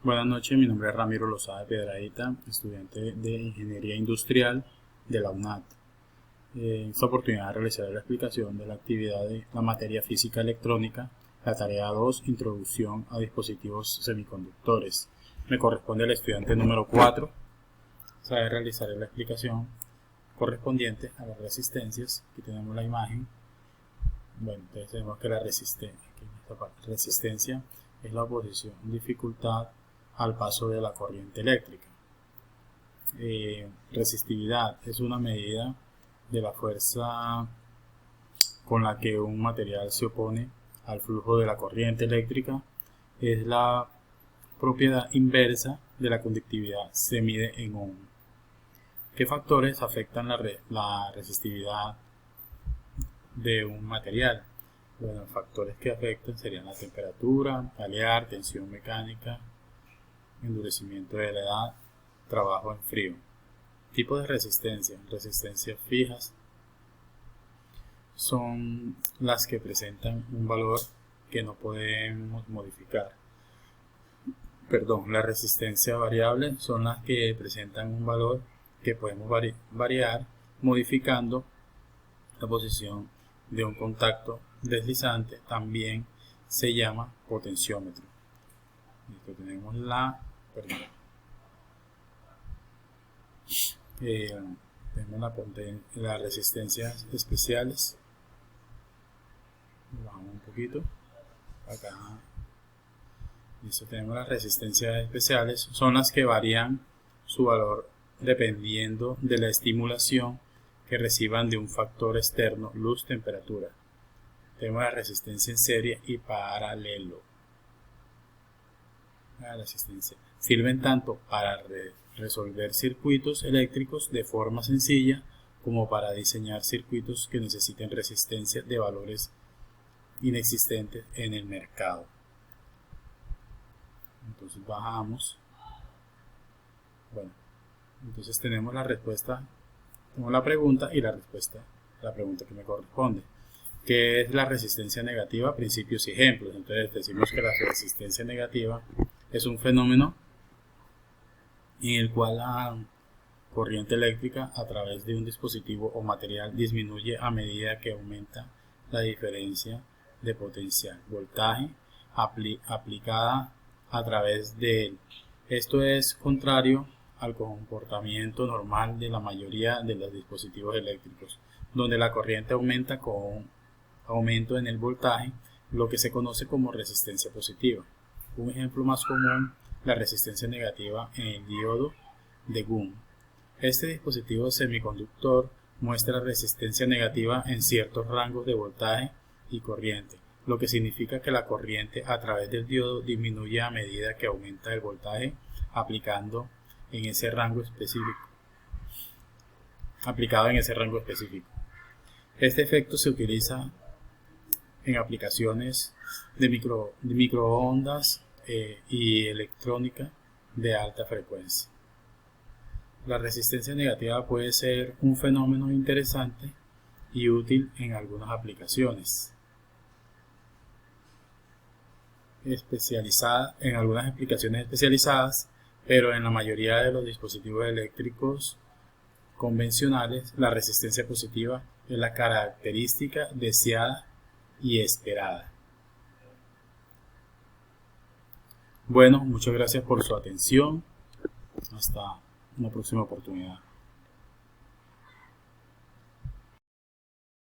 Buenas noches, mi nombre es Ramiro Lozada Piedradita, estudiante de Ingeniería Industrial de la UNAD. En esta oportunidad realizaré la explicación de la actividad de la materia física electrónica, la tarea 2, Introducción a dispositivos semiconductores. Me corresponde al estudiante número 4. Realizaré la explicación correspondiente a las resistencias. Aquí tenemos la imagen. Bueno, entonces tenemos que la resistencia es la oposición, dificultad al paso de la corriente eléctrica. Resistividad es una medida de la fuerza con la que un material se opone al flujo de la corriente eléctrica. Es la propiedad inversa de la conductividad, se mide en ohm. ¿Qué factores afectan la resistividad de un material? Bueno, factores que afectan serían la temperatura, talear, tensión mecánica, endurecimiento de la edad, trabajo en frío. Tipo de resistencia. Resistencias fijas son las que presentan un valor que no podemos modificar. La resistencia variable son las que presentan un valor que podemos variar modificando la posición de un contacto deslizante. También se llama potenciómetro. Listo, tenemos las resistencias especiales. Bajamos un poquito acá. Listo, tenemos las resistencias especiales, son las que varían su valor dependiendo de la estimulación que reciban de un factor externo, luz, temperatura. Tenemos la resistencia en serie y paralelo. La resistencia sirven tanto para resolver circuitos eléctricos de forma sencilla como para diseñar circuitos que necesiten resistencia de valores inexistentes en el mercado. Entonces bajamos. Bueno, entonces tenemos la respuesta, tenemos la pregunta y la respuesta, la pregunta que me corresponde. ¿Qué es la resistencia negativa? Principios y ejemplos. Entonces decimos que la resistencia negativa es un fenómeno en el cual la corriente eléctrica a través de un dispositivo o material disminuye a medida que aumenta la diferencia de potencial, voltaje aplicada a través de él. Esto es contrario al comportamiento normal de la mayoría de los dispositivos eléctricos, donde la corriente aumenta con aumento en el voltaje, lo que se conoce como resistencia positiva. Un ejemplo más común, la resistencia negativa en el diodo de Gunn. Este dispositivo semiconductor muestra resistencia negativa en ciertos rangos de voltaje y corriente, lo que significa que la corriente a través del diodo disminuye a medida que aumenta el voltaje aplicado en ese rango específico. Este efecto se utiliza en aplicaciones de microondas y electrónica de alta frecuencia. La resistencia negativa puede ser un fenómeno interesante y útil en algunas aplicaciones especializadas, pero en la mayoría de los dispositivos eléctricos convencionales la resistencia positiva es la característica deseada y esperada. Bueno, muchas gracias por su atención. Hasta una próxima oportunidad.